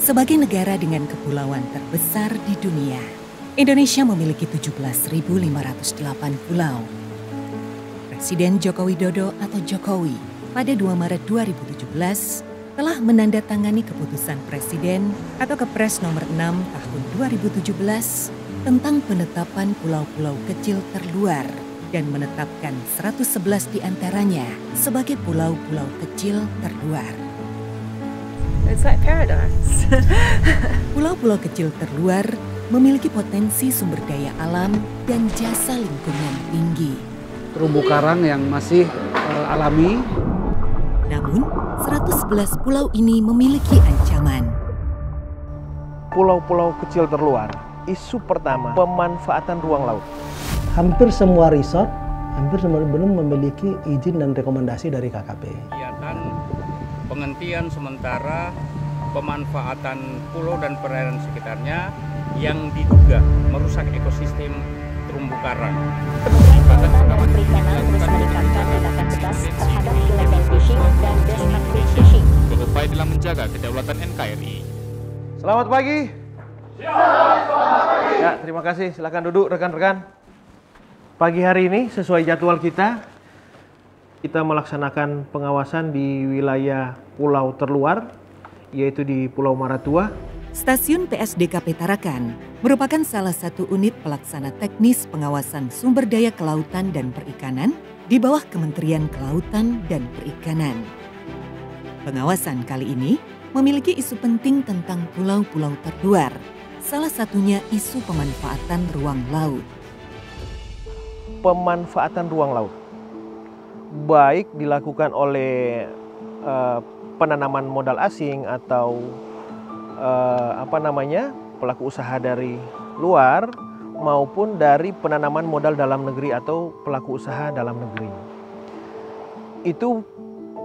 Sebagai negara dengan kepulauan terbesar di dunia, Indonesia memiliki 17.508 pulau. Presiden Joko Widodo atau Jokowi pada 2 Maret 2017 telah menandatangani keputusan Presiden atau Kepres nomor 6 tahun 2017 tentang penetapan pulau-pulau kecil terluar dan menetapkan 111 diantaranya sebagai pulau-pulau kecil terluar. It's like paradise. Pulau-pulau kecil terluar memiliki potensi sumber daya alam dan jasa lingkungan tinggi. Terumbu karang yang masih alami. Namun, 111 pulau ini memiliki ancaman. Pulau-pulau kecil terluar, isu pertama, pemanfaatan ruang laut. Hampir semua resort, belum memiliki izin dan rekomendasi dari KKP. Kegiatan penghentian sementara pemanfaatan pulau dan perairan sekitarnya yang diduga merusak ekosistem terumbu karang. Kementerian Kelautan dan Perikanan terus meningkatkan tindakan tegas terhadap illegal fishing dan destructive fishing. Berupaya dalam menjaga kedaulatan NKRI. Selamat pagi. Selamat pagi. Ya, terima kasih. Silakan duduk rekan-rekan. Pagi hari ini sesuai jadwal kita melaksanakan pengawasan di wilayah pulau terluar, yaitu di Pulau Maratua. Stasiun PSDKP Tarakan merupakan salah satu unit pelaksana teknis pengawasan sumber daya kelautan dan perikanan di bawah Kementerian Kelautan dan Perikanan. Pengawasan kali ini memiliki isu penting tentang pulau-pulau terluar, salah satunya isu pemanfaatan ruang laut. Pemanfaatan ruang laut, baik dilakukan oleh penanaman modal asing atau pelaku usaha dari luar maupun dari penanaman modal dalam negeri atau pelaku usaha dalam negeri. Itu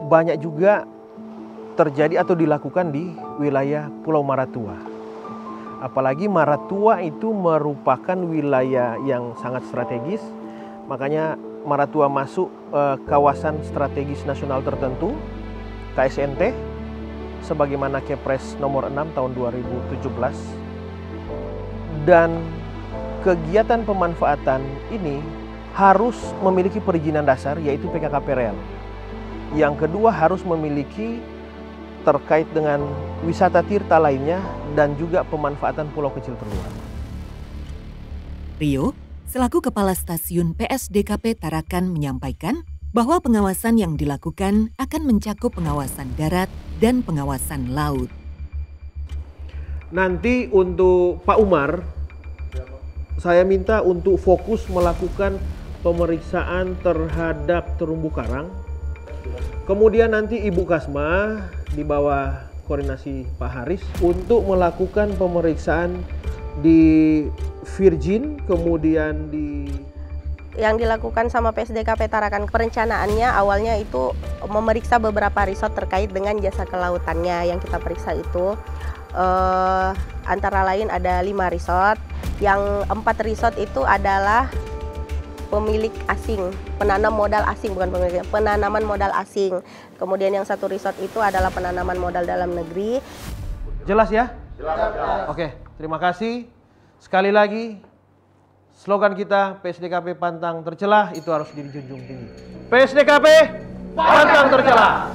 banyak juga terjadi atau dilakukan di wilayah Pulau Maratua. Apalagi Maratua itu merupakan wilayah yang sangat strategis, makanya Maratua masuk kawasan strategis nasional tertentu, KSNT, sebagaimana Kepres nomor 6 tahun 2017. Dan kegiatan pemanfaatan ini harus memiliki perizinan dasar, yaitu PKKP-REL. Yang kedua harus memiliki terkait dengan wisata tirta lainnya dan juga pemanfaatan pulau kecil terluar. Rio, selaku Kepala Stasiun PSDKP Tarakan menyampaikan bahwa pengawasan yang dilakukan akan mencakup pengawasan darat dan pengawasan laut. Nanti untuk Pak Umar, saya minta untuk fokus melakukan pemeriksaan terhadap terumbu karang. Kemudian nanti Ibu Kasma di bawah koordinasi Pak Haris untuk melakukan pemeriksaan di Virgin, kemudian di... Yang dilakukan sama PSDKP Tarakan, perencanaannya awalnya itu memeriksa beberapa resort terkait dengan jasa kelautannya. Yang kita periksa itu antara lain ada 5 resort, yang 4 resort itu adalah pemilik asing, penanam modal asing, bukan pemilik, penanaman modal asing. Kemudian yang 1 resort itu adalah penanaman modal dalam negeri. Jelas ya? Jelas. Oke, terima kasih. Sekali lagi, slogan kita PSDKP Pantang Tercelah itu harus dijunjung tinggi. PSDKP Pantang Tercelah.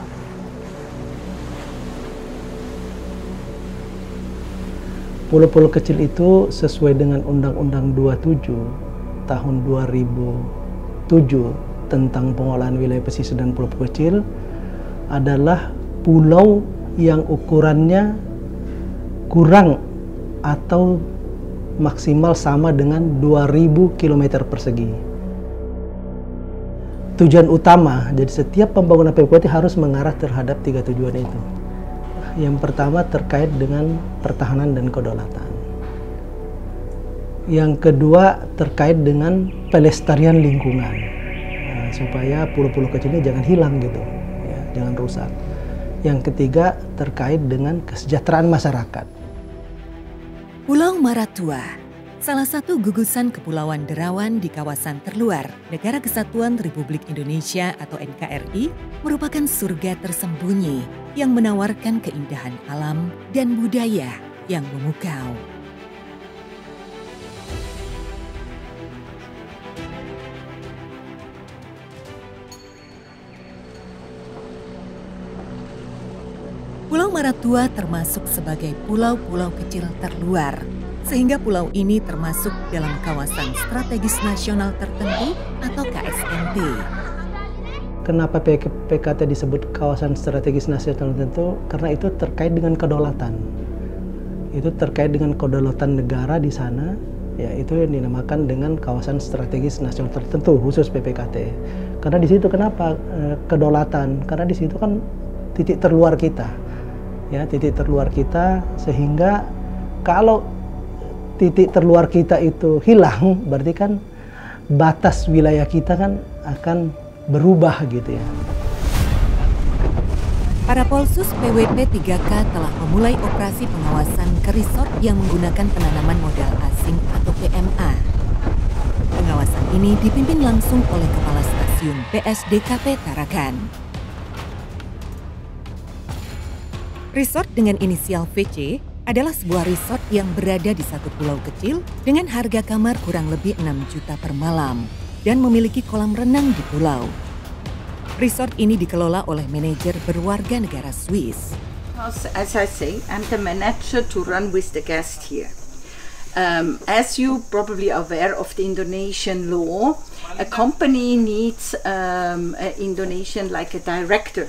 Pulau-pulau kecil itu sesuai dengan Undang-Undang 27 tahun 2007 tentang pengelolaan wilayah pesisir dan pulau kecil adalah pulau yang ukurannya kurang atau maksimal sama dengan 2000 km persegi. Tujuan utama, jadi setiap pembangunan PPKT harus mengarah terhadap 3 tujuan itu. Yang pertama terkait dengan pertahanan dan kedaulatan. Yang kedua terkait dengan pelestarian lingkungan, supaya pulau-pulau kecil ini jangan hilang gitu, ya, jangan rusak. Yang ketiga terkait dengan kesejahteraan masyarakat. Pulau Maratua, salah satu gugusan kepulauan derawan di kawasan terluar Negara Kesatuan Republik Indonesia atau NKRI, merupakan surga tersembunyi yang menawarkan keindahan alam dan budaya yang memukau. Pulau Maratua termasuk sebagai pulau-pulau kecil terluar, sehingga pulau ini termasuk dalam kawasan strategis nasional tertentu atau KSNT. Kenapa PKT disebut kawasan strategis nasional tertentu? Karena itu terkait dengan kedaulatan. Itu terkait dengan kedaulatan negara di sana, ya itu yang dinamakan dengan kawasan strategis nasional tertentu khusus PPKT. Karena di situ kenapa kedaulatan? Karena di situ kan titik terluar kita. Ya, titik terluar kita, sehingga kalau titik terluar kita itu hilang, berarti kan batas wilayah kita kan akan berubah gitu ya. Parapolsus PWP 3K telah memulai operasi pengawasan ke resort yang menggunakan penanaman modal asing atau PMA. Pengawasan ini dipimpin langsung oleh Kepala Stasiun PSDKP Tarakan. Resort dengan inisial VC adalah sebuah resort yang berada di satu pulau kecil dengan harga kamar kurang lebih 6 juta per malam dan memiliki kolam renang di pulau. Resort ini dikelola oleh manajer berwarga negara Swiss. As I say, I'm the manager to run with the guest here. As you probably are aware of the Indonesian law, a company needs an Indonesian like a director.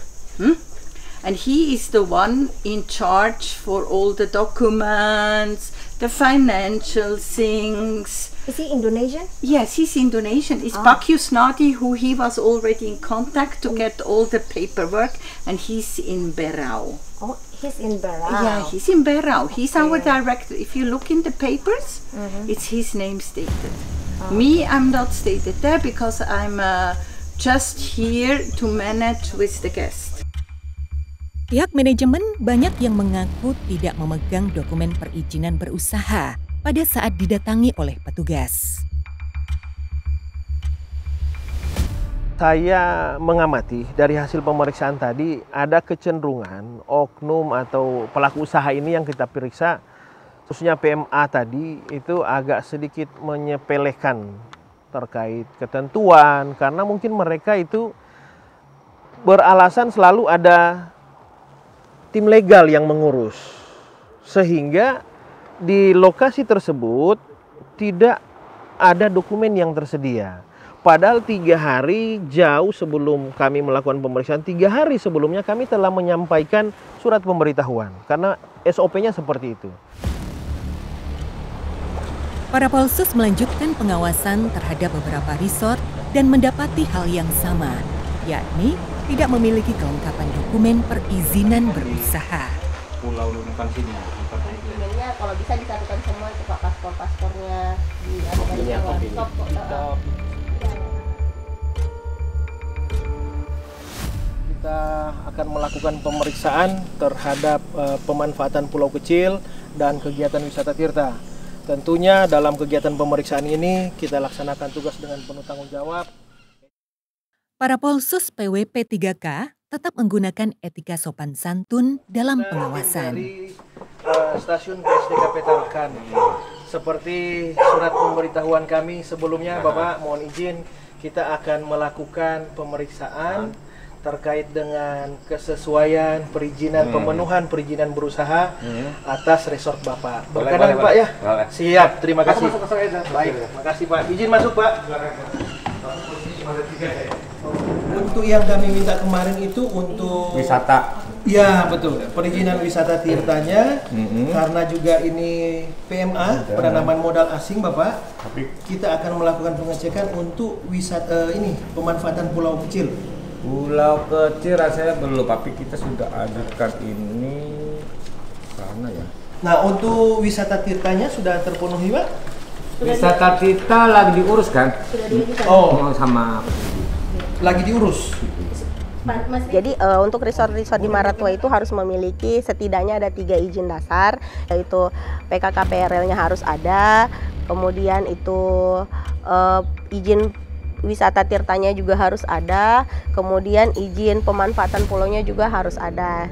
And he is the one in charge for all the documents, the financial things. Is he Indonesian? Yes, he's Indonesian. It's Pak Yusnadi, who he was already in contact to get all the paperwork, and he's in Berau. Oh, he's in Berau. Yeah, he's in Berau. He's our director. If you look in the papers, it's his name stated. Me, I'm not stated there because I'm just here to manage with the guest. Pihak manajemen banyak yang mengaku tidak memegang dokumen perizinan berusaha pada saat didatangi oleh petugas. Saya mengamati dari hasil pemeriksaan tadi ada kecenderungan oknum atau pelaku usaha ini yang kita periksa, khususnya PMA tadi itu agak sedikit menyepelekan terkait ketentuan karena mungkin mereka itu beralasan selalu ada tim legal yang mengurus, sehingga di lokasi tersebut tidak ada dokumen yang tersedia. Padahal 3 hari jauh sebelum kami melakukan pemeriksaan, 3 hari sebelumnya kami telah menyampaikan surat pemberitahuan, karena SOP-nya seperti itu. Parapolsus melanjutkan pengawasan terhadap beberapa resort dan mendapati hal yang sama, yakni tidak memiliki kelengkapan dokumen perizinan berusaha. Pulau Lunukan sini. Dokumennya kalau bisa disatukan semua itu Pak, paspornya di stop. Kita akan melakukan pemeriksaan terhadap pemanfaatan pulau kecil dan kegiatan wisata tirta. Tentunya dalam kegiatan pemeriksaan ini kita laksanakan tugas dengan penuh tanggung jawab. Parapolsus PWP 3K tetap menggunakan etika sopan santun dalam pengawasan. Dari stasiun PSDKP Tarakan, seperti surat pemberitahuan kami sebelumnya, Bapak mohon izin kita akan melakukan pemeriksaan terkait dengan kesesuaian perizinan, pemenuhan perizinan berusaha atas resort Bapak. Berkenan Pak ya? Siap, terima kasih. Baik, makasih Pak. Izin masuk Pak. Untuk yang kami minta kemarin itu untuk Wisata. Ya betul, perizinan wisata tirtanya, karena juga ini PMA, penanaman modal asing Bapak. Kita akan melakukan pengecekan untuk wisata ini, pemanfaatan pulau kecil. Pulau kecil rasanya belum, tapi kita sudah ajukan ini karena ya. Nah untuk wisata tirtanya sudah terpenuhi Pak? Wisata kita lagi diurus kan? Sudah diajukan. Oh sama. Lagi diurus. Jadi untuk resort-resort di Maratua itu harus memiliki setidaknya ada 3 izin dasar, yaitu PKKPRL-nya harus ada, kemudian itu izin wisata tirtanya juga harus ada, kemudian izin pemanfaatan pulaunya juga harus ada.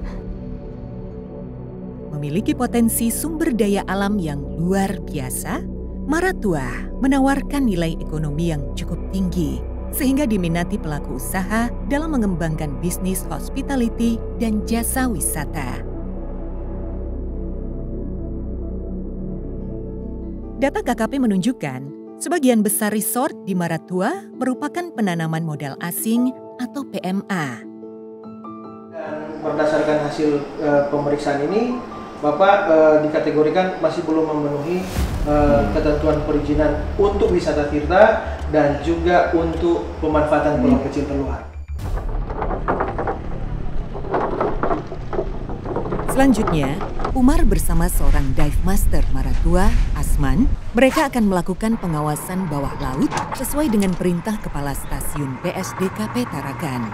memiliki potensi sumber daya alam yang luar biasa, Maratua menawarkan nilai ekonomi yang cukup tinggi sehingga diminati pelaku usaha dalam mengembangkan bisnis hospitality dan jasa wisata. Data KKP menunjukkan sebagian besar resort di Maratua merupakan penanaman modal asing atau PMA. Dan berdasarkan hasil pemeriksaan ini, Bapak dikategorikan masih belum memenuhi ketentuan perizinan untuk wisata tirta dan juga untuk pemanfaatan pulau kecil terluar. Selanjutnya, Umar bersama seorang dive master Maratua, Asman, mereka akan melakukan pengawasan bawah laut sesuai dengan perintah Kepala Stasiun PSDKP Tarakan.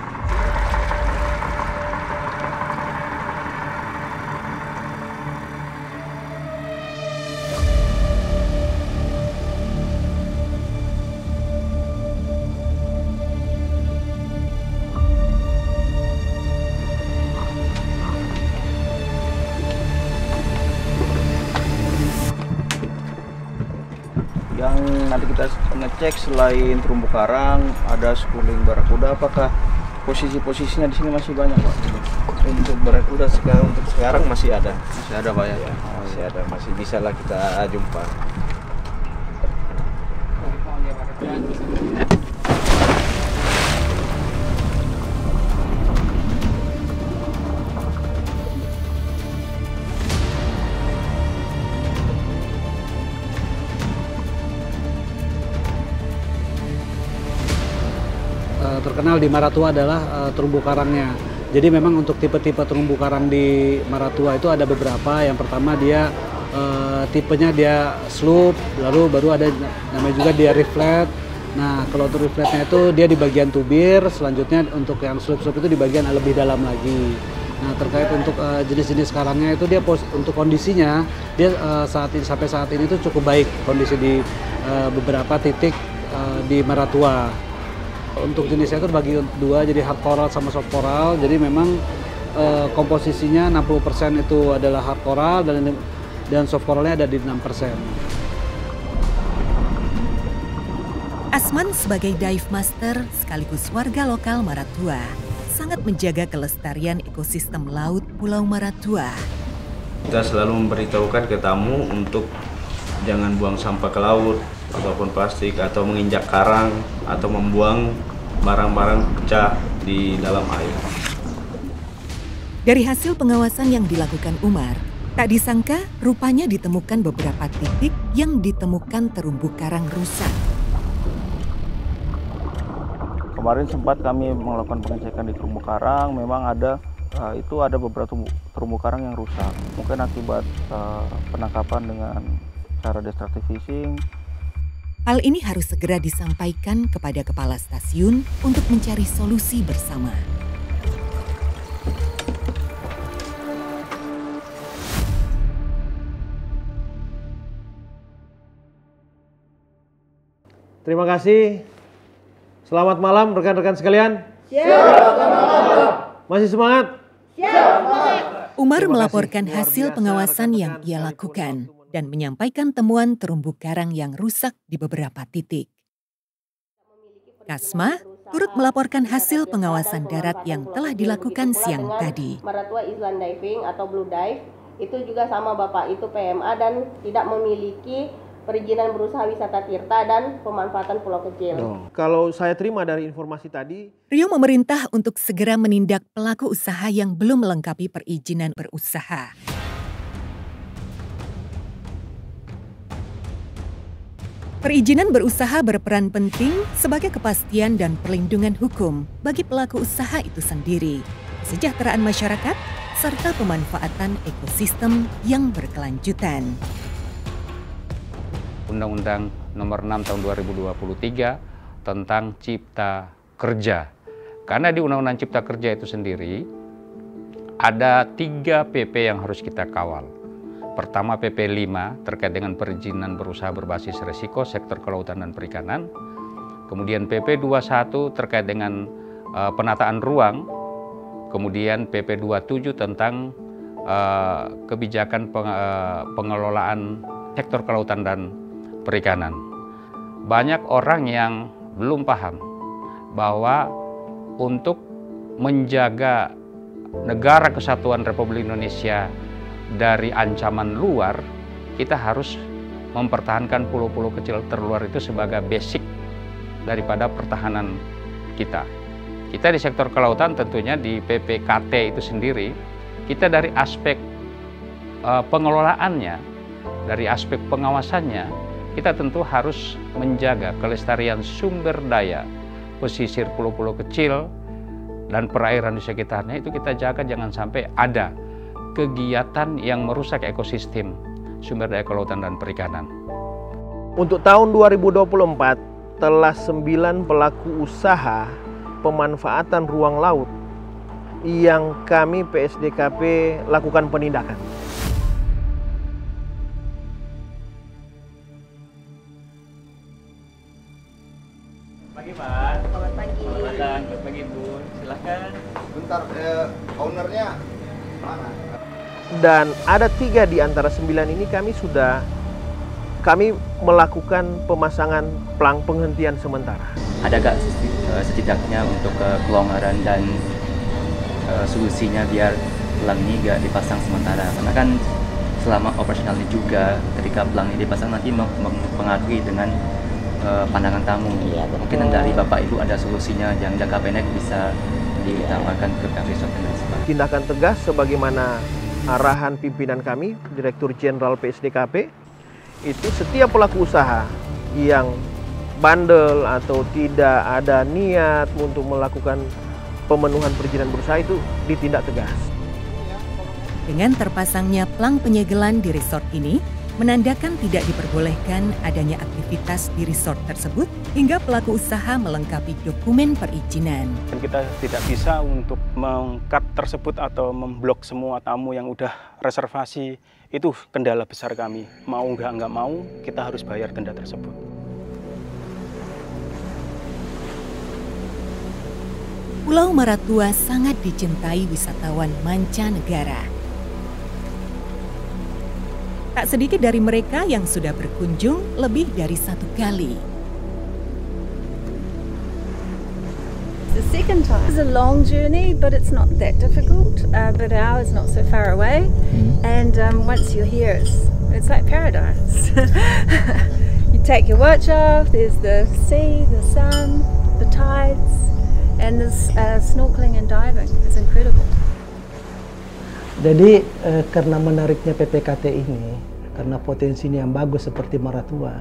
Yang nanti kita ngecek selain terumbu karang, ada schooling barakuda. Apakah posisi-posisinya di sini masih banyak, Pak? Untuk barakuda untuk sekarang masih ada. Masih ada, Pak ya? Masih ada, masih bisa lah kita jumpa. Terkenal di Maratua adalah terumbu karangnya. Jadi memang untuk tipe-tipe terumbu karang di Maratua itu ada beberapa. Yang pertama dia tipenya dia sloop, lalu baru ada namanya juga dia reflet. Nah kalau untuk refletnya itu dia di bagian tubir, selanjutnya untuk yang sloop-sloop itu di bagian lebih dalam lagi. Nah terkait untuk jenis-jenis karangnya itu dia untuk kondisinya dia sampai saat ini itu cukup baik kondisi di beberapa titik di Maratua. Untuk jenisnya itu bagi dua, jadi hard coral sama soft coral. Jadi memang komposisinya 60% itu adalah hard coral dan soft coralnya ada di 6%. Asman sebagai dive master sekaligus warga lokal Maratua sangat menjaga kelestarian ekosistem laut Pulau Maratua. Kita selalu memberitahukan ke tamu untuk jangan buang sampah ke laut ataupun plastik atau menginjak karang atau membuang barang-barang pecah di dalam air. Dari hasil pengawasan yang dilakukan Umar, tak disangka rupanya ditemukan beberapa titik yang ditemukan terumbu karang rusak. Kemarin sempat kami melakukan pengecekan di terumbu karang, memang ada beberapa terumbu karang yang rusak. Mungkin akibat penangkapan dengan cara destructive fishing. Hal ini harus segera disampaikan kepada kepala stasiun untuk mencari solusi bersama. Terima kasih. Selamat malam rekan-rekan sekalian. Masih semangat? Umar melaporkan hasil pengawasan yang ia lakukan dan menyampaikan temuan terumbu karang yang rusak di beberapa titik. Kasma turut melaporkan hasil pengawasan darat yang telah dilakukan siang tadi. Maratua Island Diving atau Blue Dive itu juga sama Bapak, itu PMA dan tidak memiliki perizinan berusaha wisata tirta dan pemanfaatan pulau kecil. Kalau saya terima dari informasi tadi, Rio memerintah untuk segera menindak pelaku usaha yang belum melengkapi perizinan berusaha. Perizinan berusaha berperan penting sebagai kepastian dan perlindungan hukum bagi pelaku usaha itu sendiri, kesejahteraan masyarakat, serta pemanfaatan ekosistem yang berkelanjutan. Undang-Undang Nomor 6 Tahun 2023 tentang Cipta Kerja. Karena di Undang-Undang Cipta Kerja itu sendiri ada 3 PP yang harus kita kawal. Pertama PP 5 terkait dengan perizinan berusaha berbasis resiko sektor kelautan dan perikanan. Kemudian PP 21 terkait dengan penataan ruang. Kemudian PP 27 tentang kebijakan pengelolaan sektor kelautan dan perikanan. Banyak orang yang belum paham bahwa untuk menjaga negara kesatuan Republik Indonesia dari ancaman luar, kita harus mempertahankan pulau-pulau kecil terluar itu sebagai basic daripada pertahanan kita. Kita di sektor kelautan tentunya di PPKT itu sendiri, kita dari aspek pengelolaannya, dari aspek pengawasannya, kita tentu harus menjaga kelestarian sumber daya pesisir pulau-pulau kecil dan perairan di sekitarnya. Itu kita jaga jangan sampai ada kegiatan yang merusak ekosistem sumber daya kelautan dan perikanan. Untuk tahun 2024 telah 9 pelaku usaha pemanfaatan ruang laut yang kami PSDKP lakukan penindakan. Pagi Pak. Selamat pagi. Selamat pagi Bu. Silahkan. Bentar, ownernya mana? Dan ada 3 di antara 9 ini kami melakukan pemasangan pelang penghentian sementara. Ada gak setidaknya untuk kelonggaran dan solusinya biar pelang ini gak dipasang sementara? Karena kan selama operasionalnya juga ketika pelang ini dipasang nanti mempengaruhi dengan pandangan tamu. Ya, mungkin dari Bapak Ibu ada solusinya yang jangka pendek bisa ditawarkan ke pihak resort dan sebagainya. Tindakan tegas sebagaimana arahan pimpinan kami, Direktur Jenderal PSDKP, itu setiap pelaku usaha yang bandel atau tidak ada niat untuk melakukan pemenuhan perizinan berusaha itu ditindak tegas. Dengan terpasangnya pelang penyegelan di resort ini, menandakan tidak diperbolehkan adanya aktivitas di resort tersebut hingga pelaku usaha melengkapi dokumen perizinan. Dan kita tidak bisa untuk meng-cut tersebut atau memblok semua tamu yang udah reservasi. Itu kendala besar kami. Mau nggak mau, kita harus bayar denda tersebut. Pulau Maratua sangat dicintai wisatawan mancanegara. Tak sedikit dari mereka yang sudah berkunjung lebih dari 1 kali. The second time. It's a long journey, but it's not that difficult. But ours not so far away, and once you're here, it's like paradise. You take your watch off. There's the sea, the sun, the tides, and there's snorkeling and diving. It's incredible. Jadi karena menariknya PPKT ini, karena potensinya yang bagus seperti Maratua,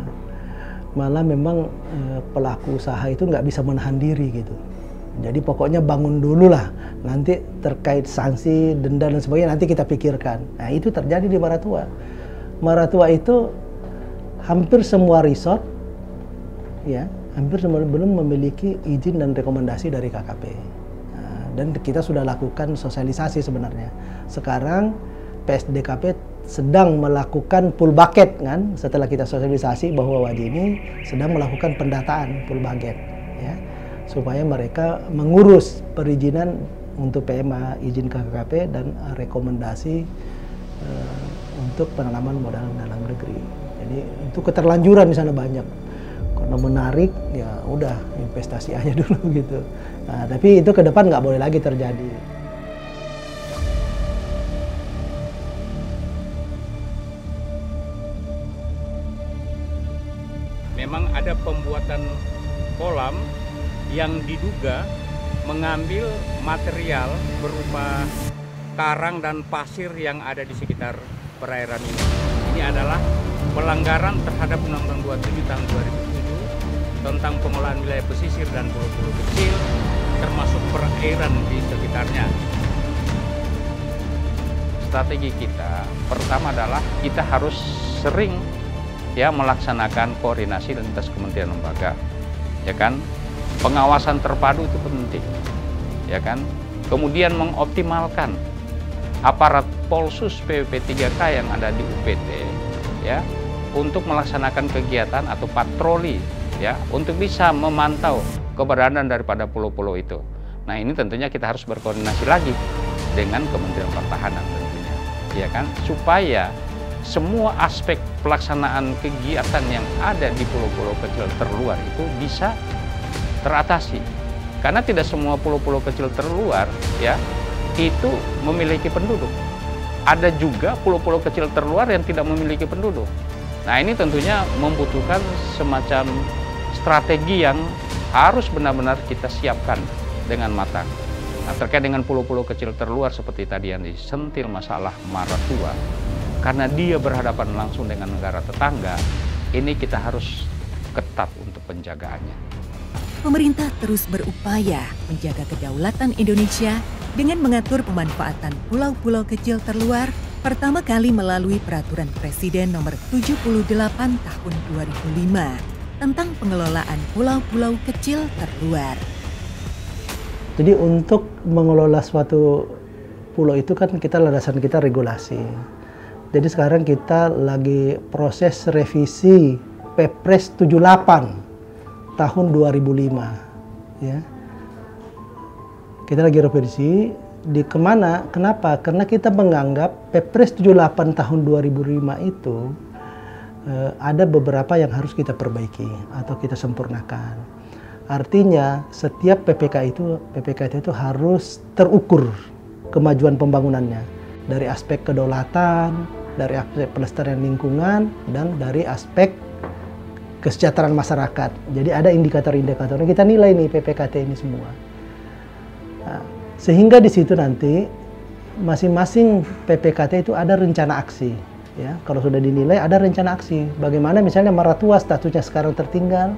malah memang pelaku usaha itu nggak bisa menahan diri gitu. Jadi pokoknya bangun dulu lah, nanti terkait sanksi, denda dan sebagainya nanti kita pikirkan. Nah itu terjadi di Maratua. Maratua itu hampir semua resort, ya hampir semua belum memiliki izin dan rekomendasi dari KKP. Dan kita sudah lakukan sosialisasi sebenarnya. Sekarang PSDKP sedang melakukan full bucket kan, setelah kita sosialisasi bahwa Wadi ini sedang melakukan pendataan full bucket, ya, supaya mereka mengurus perizinan untuk PMA, izin KKP dan rekomendasi untuk penanaman modal dalam negeri. Jadi itu keterlanjuran di sana banyak. Karena menarik, ya udah investasi aja dulu gitu. Nah, tapi itu ke depan nggak boleh lagi terjadi. Memang ada pembuatan kolam yang diduga mengambil material berupa karang dan pasir yang ada di sekitar perairan ini. Ini adalah pelanggaran terhadap Undang-Undang 27 tahun 2007 tentang pengelolaan wilayah pesisir dan pulau-pulau kecil, termasuk perairan di sekitarnya. Strategi kita pertama adalah kita harus sering ya melaksanakan koordinasi lintas kementerian lembaga, ya kan. Pengawasan terpadu itu penting, ya kan. Kemudian mengoptimalkan aparat Polsus PWP3K yang ada di UPT, ya, untuk melaksanakan kegiatan atau patroli, ya, untuk bisa memantau keberadaan daripada pulau-pulau itu. Nah, ini tentunya kita harus berkoordinasi lagi dengan Kementerian Pertahanan tentunya. ya kan, supaya semua aspek pelaksanaan kegiatan yang ada di pulau-pulau kecil terluar itu bisa teratasi. Karena tidak semua pulau-pulau kecil terluar ya itu memiliki penduduk. Ada juga pulau-pulau kecil terluar yang tidak memiliki penduduk. Nah, ini tentunya membutuhkan semacam strategi yang harus benar-benar kita siapkan dengan matang. Nah, terkait dengan pulau-pulau kecil terluar seperti tadi yang disentil masalah Maratua, karena dia berhadapan langsung dengan negara tetangga, ini kita harus ketat untuk penjagaannya. Pemerintah terus berupaya menjaga kedaulatan Indonesia dengan mengatur pemanfaatan pulau-pulau kecil terluar pertama kali melalui Peraturan Presiden Nomor 78 Tahun 2005 tentang pengelolaan pulau-pulau kecil terluar. Jadi untuk mengelola suatu pulau itu kan kita landasan kita regulasi. Jadi sekarang kita lagi proses revisi Perpres 78 tahun 2005 ya. Kita lagi revisi di kemana? Kenapa? Karena kita menganggap Perpres 78 tahun 2005 itu ada beberapa yang harus kita perbaiki atau kita sempurnakan. Artinya setiap PPK itu harus terukur kemajuan pembangunannya dari aspek kedaulatan, dari aspek pelestarian lingkungan, dan dari aspek kesejahteraan masyarakat. Jadi ada indikator-indikatornya, kita nilai nih PPKT ini semua. Nah, sehingga di situ nanti masing-masing PPKT itu ada rencana aksi. Ya, kalau sudah dinilai ada rencana aksi. Bagaimana misalnya Maratua statusnya sekarang tertinggal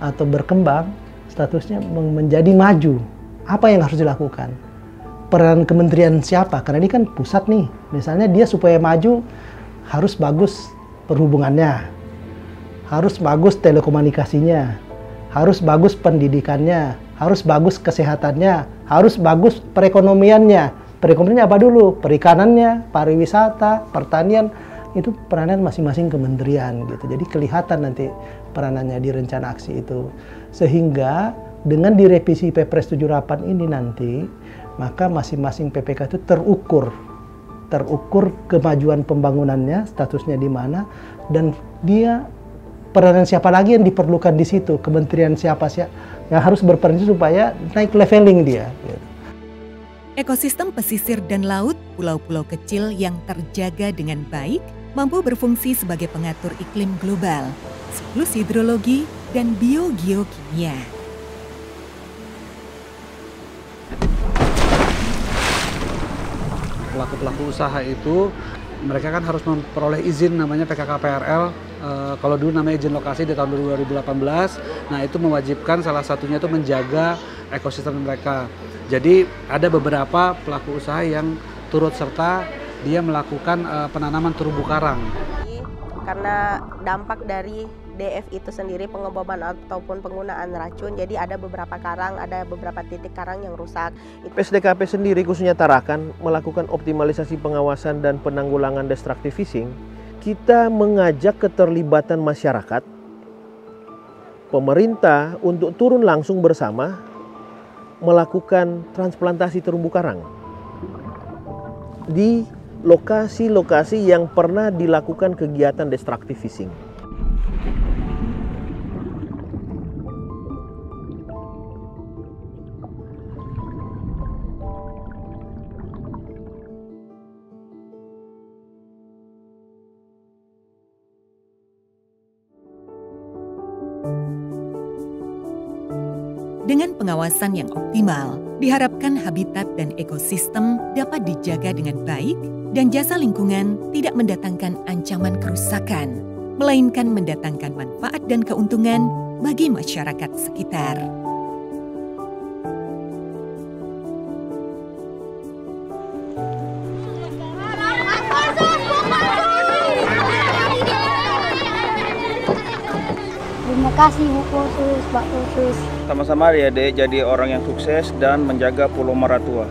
atau berkembang, statusnya menjadi maju. Apa yang harus dilakukan? Peran kementerian siapa? Karena ini kan pusat nih. Misalnya dia supaya maju harus bagus perhubungannya, harus bagus telekomunikasinya, harus bagus pendidikannya, harus bagus kesehatannya, harus bagus perekonomiannya. Perekonomiannya apa dulu? Perikanannya, pariwisata, pertanian, itu peranan masing-masing kementerian gitu. Jadi kelihatan nanti peranannya di rencana aksi itu. Sehingga dengan direvisi Perpres 78 ini nanti, maka masing-masing PPK itu terukur kemajuan pembangunannya, statusnya di mana, dan dia peranan siapa lagi yang diperlukan di situ, kementerian siapa yang harus berperan supaya naik leveling dia. Ekosistem pesisir dan laut pulau-pulau kecil yang terjaga dengan baik mampu berfungsi sebagai pengatur iklim global, siklus hidrologi, dan biogeokimia. Pelaku-pelaku usaha itu mereka kan harus memperoleh izin namanya PKKPRL. Kalau dulu namanya izin lokasi di tahun 2018, nah itu mewajibkan salah satunya itu menjaga ekosistem mereka. Jadi ada beberapa pelaku usaha yang turut serta dia melakukan penanaman terumbu karang. Karena dampak dari DF itu sendiri, pengeboman ataupun penggunaan racun, jadi ada beberapa karang, ada beberapa titik karang yang rusak. PSDKP sendiri khususnya Tarakan melakukan optimalisasi pengawasan dan penanggulangan destructive fishing. Kita mengajak keterlibatan masyarakat, pemerintah untuk turun langsung bersama melakukan transplantasi terumbu karang di lokasi-lokasi yang pernah dilakukan kegiatan destructive fishing. Dengan pengawasan yang optimal, diharapkan habitat dan ekosistem dapat dijaga dengan baik dan jasa lingkungan tidak mendatangkan ancaman kerusakan, melainkan mendatangkan manfaat dan keuntungan bagi masyarakat sekitar. Terima kasih Bu Khusus, Pak Khusus. Sama-sama ya Dek, jadi orang yang sukses dan menjaga Pulau Maratua.